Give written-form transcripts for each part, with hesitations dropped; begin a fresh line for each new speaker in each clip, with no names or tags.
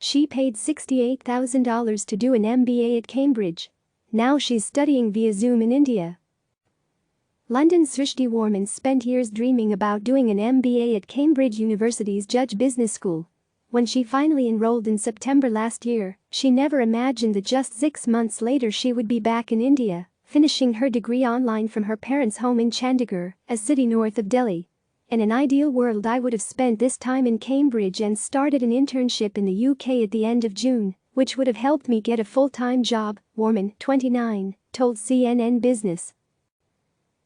She paid $68,000 to do an MBA at Cambridge. Now she's studying via Zoom in India. London's Srishti Warman spent years dreaming about doing an MBA at Cambridge University's Judge Business School. When she finally enrolled in September last year, she never imagined that just 6 months later she would be back in India, finishing her degree online from her parents' home in Chandigarh, a city north of Delhi. In an ideal world, I would have spent this time in Cambridge and started an internship in the UK at the end of June, which would have helped me get a full-time job, Warman, 29, told CNN Business.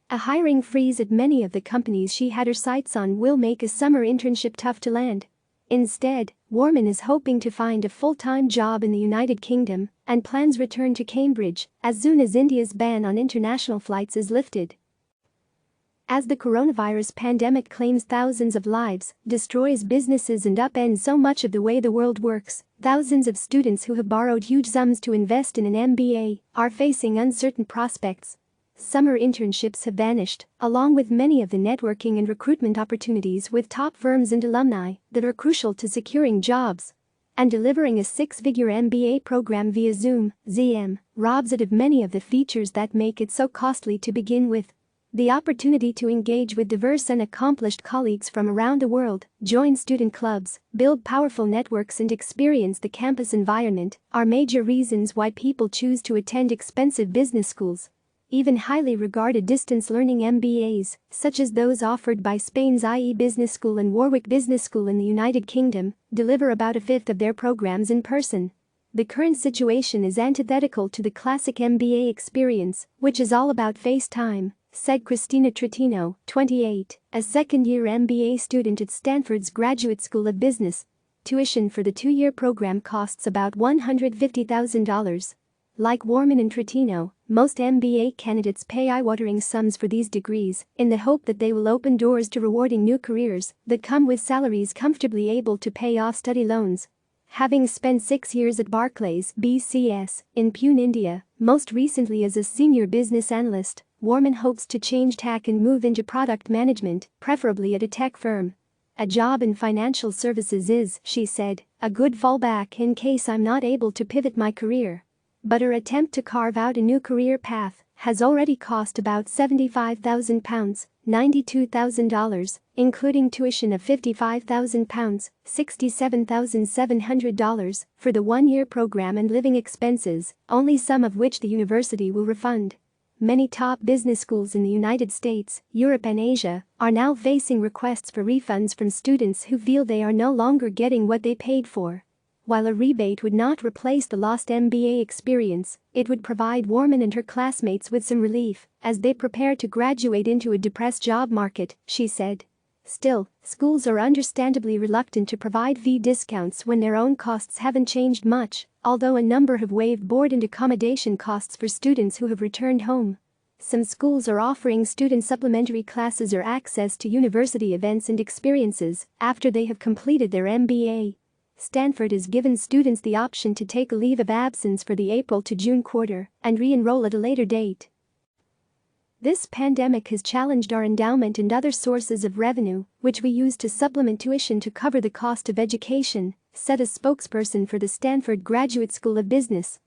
A hiring freeze at many of the companies she had her sights on will make a summer internship tough to land. Instead, Warman is hoping to find a full-time job in the United Kingdom and plans return to Cambridge as soon as India's ban on international flights is lifted. As the coronavirus pandemic claims thousands of lives, destroys businesses and upends so much of the way the world works, thousands of students who have borrowed huge sums to invest in an MBA are facing uncertain prospects. Summer internships have vanished, along with many of the networking and recruitment opportunities with top firms and alumni that are crucial to securing jobs. And delivering a 6-figure MBA program via Zoom, ZM, robs it of many of the features that make it so costly to begin with. The opportunity to engage with diverse and accomplished colleagues from around the world, join student clubs, build powerful networks and experience the campus environment are major reasons why people choose to attend expensive business schools. Even highly regarded distance learning MBAs, such as those offered by Spain's IE Business School and Warwick Business School in the United Kingdom, deliver about a fifth of their programs in person. The current situation is antithetical to the classic MBA experience, which is all about face time, said Cristina Tritino, 28, a second-year MBA student at Stanford's Graduate School of Business. Tuition for the 2-year program costs about $150,000. Like Warman and Tritino, most MBA candidates pay eye-watering sums for these degrees in the hope that they will open doors to rewarding new careers that come with salaries comfortably able to pay off study loans. Having spent 6 years at Barclays (BCS) in Pune, India, most recently as a senior business analyst, Warman hopes to change tack and move into product management, preferably at a tech firm. A job in financial services is, she said, a good fallback in case I'm not able to pivot my career. But her attempt to carve out a new career path has already cost about £75,000, $92,000, including tuition of £55,000, $67,700 for the 1-year program and living expenses, only some of which the university will refund. Many top business schools in the United States, Europe and Asia are now facing requests for refunds from students who feel they are no longer getting what they paid for. While a rebate would not replace the lost MBA experience, it would provide Warman and her classmates with some relief as they prepare to graduate into a depressed job market, she said. Still, schools are understandably reluctant to provide fee discounts when their own costs haven't changed much, although a number have waived board and accommodation costs for students who have returned home. Some schools are offering student supplementary classes or access to university events and experiences after they have completed their MBA. Stanford has given students the option to take a leave of absence for the April to June quarter and re-enroll at a later date. This pandemic has challenged our endowment and other sources of revenue, which we use to supplement tuition to cover the cost of education, said a spokesperson for the Stanford Graduate School of Business.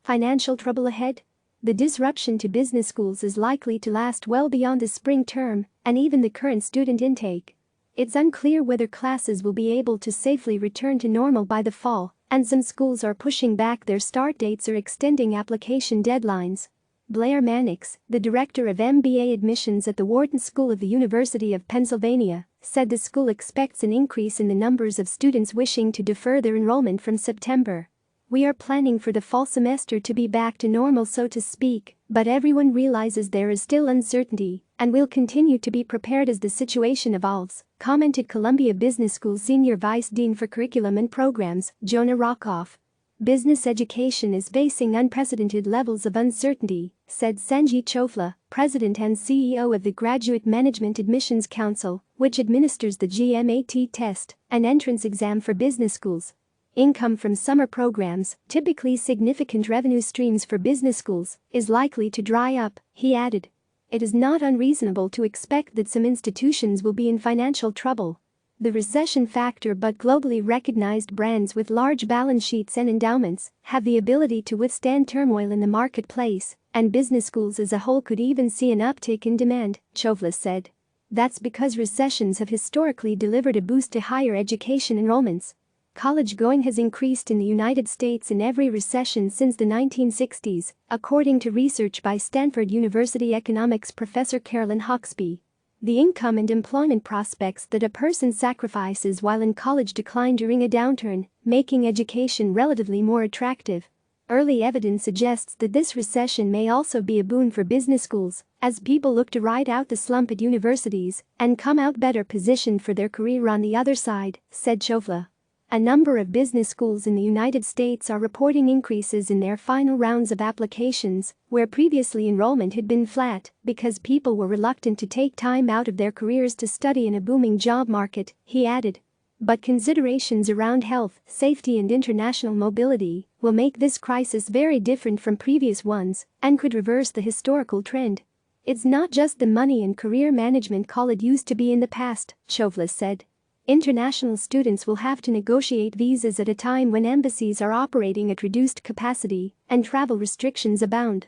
Financial trouble ahead? The disruption to business schools is likely to last well beyond the spring term and even the current student intake. It's unclear whether classes will be able to safely return to normal by the fall, and some schools are pushing back their start dates or extending application deadlines. Blair Mannix, the director of MBA admissions at the Wharton School of the University of Pennsylvania, said the school expects an increase in the numbers of students wishing to defer their enrollment from September. We are planning for the fall semester to be back to normal, so to speak, but everyone realizes there is still uncertainty and will continue to be prepared as the situation evolves, commented Columbia Business School Senior Vice Dean for Curriculum and Programs, Jonah Rockoff. Business education is facing unprecedented levels of uncertainty, said Sanjeet Chofla, president and CEO of the Graduate Management Admissions Council, which administers the GMAT test, an entrance exam for business schools. Income from summer programs, typically significant revenue streams for business schools, is likely to dry up, he added. It is not unreasonable to expect that some institutions will be in financial trouble. The recession factor, but globally recognized brands with large balance sheets and endowments have the ability to withstand turmoil in the marketplace, and business schools as a whole could even see an uptick in demand, Chowla said. That's because recessions have historically delivered a boost to higher education enrollments. College going has increased in the United States in every recession since the 1960s, according to research by Stanford University economics professor Carolyn Hawksby. The income and employment prospects that a person sacrifices while in college decline during a downturn, making education relatively more attractive. Early evidence suggests that this recession may also be a boon for business schools, as people look to ride out the slump at universities and come out better positioned for their career on the other side, said Chowla. A number of business schools in the United States are reporting increases in their final rounds of applications, where previously enrollment had been flat because people were reluctant to take time out of their careers to study in a booming job market, he added. But considerations around health, safety and international mobility will make this crisis very different from previous ones and could reverse the historical trend. It's not just the money and career management call it used to be in the past, Chowla said. International students will have to negotiate visas at a time when embassies are operating at reduced capacity and travel restrictions abound.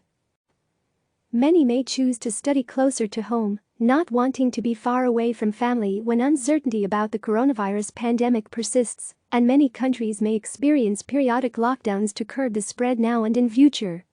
Many may choose to study closer to home, not wanting to be far away from family when uncertainty about the coronavirus pandemic persists, and many countries may experience periodic lockdowns to curb the spread now and in future.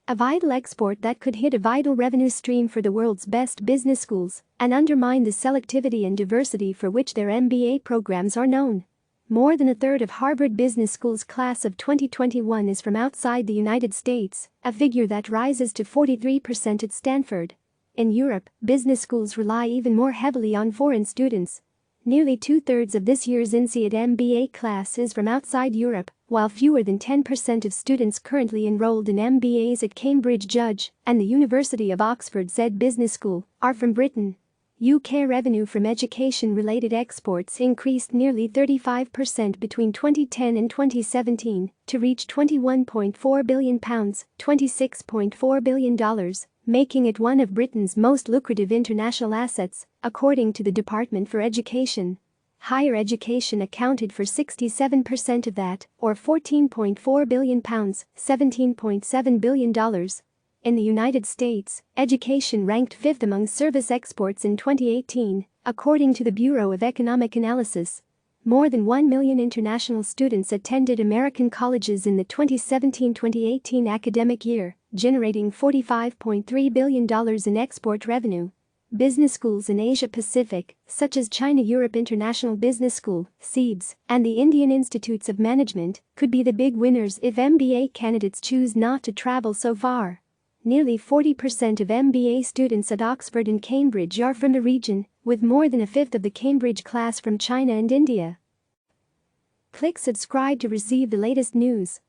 A vital export that could hit a vital revenue stream for the world's best business schools and undermine the selectivity and diversity for which their MBA programs are known. More than a third of Harvard Business School's class of 2021 is from outside the United States, a figure that rises to 43% at Stanford. In Europe, business schools rely even more heavily on foreign students. Nearly two-thirds of this year's INSEAD MBA class is from outside Europe, while fewer than 10% of students currently enrolled in MBAs at Cambridge Judge and the University of Oxford's Ed Business School are from Britain. UK revenue from education-related exports increased nearly 35% between 2010 and 2017 to reach £21.4 billion, $26.4 billion, making it one of Britain's most lucrative international assets, according to the Department for Education. Higher education accounted for 67% of that, or £14.4 billion, $17.7 billion. In the United States, education ranked fifth among service exports in 2018, according to the Bureau of Economic Analysis. More than 1 million international students attended American colleges in the 2017-2018 academic year, generating $45.3 billion in export revenue. Business schools in Asia-Pacific, such as China-Europe International Business School, CEBS, and the Indian Institutes of Management, could be the big winners if MBA candidates choose not to travel so far. Nearly 40% of MBA students at Oxford and Cambridge are from the region, with more than a fifth of the Cambridge class from China and India. Click subscribe to receive the latest news.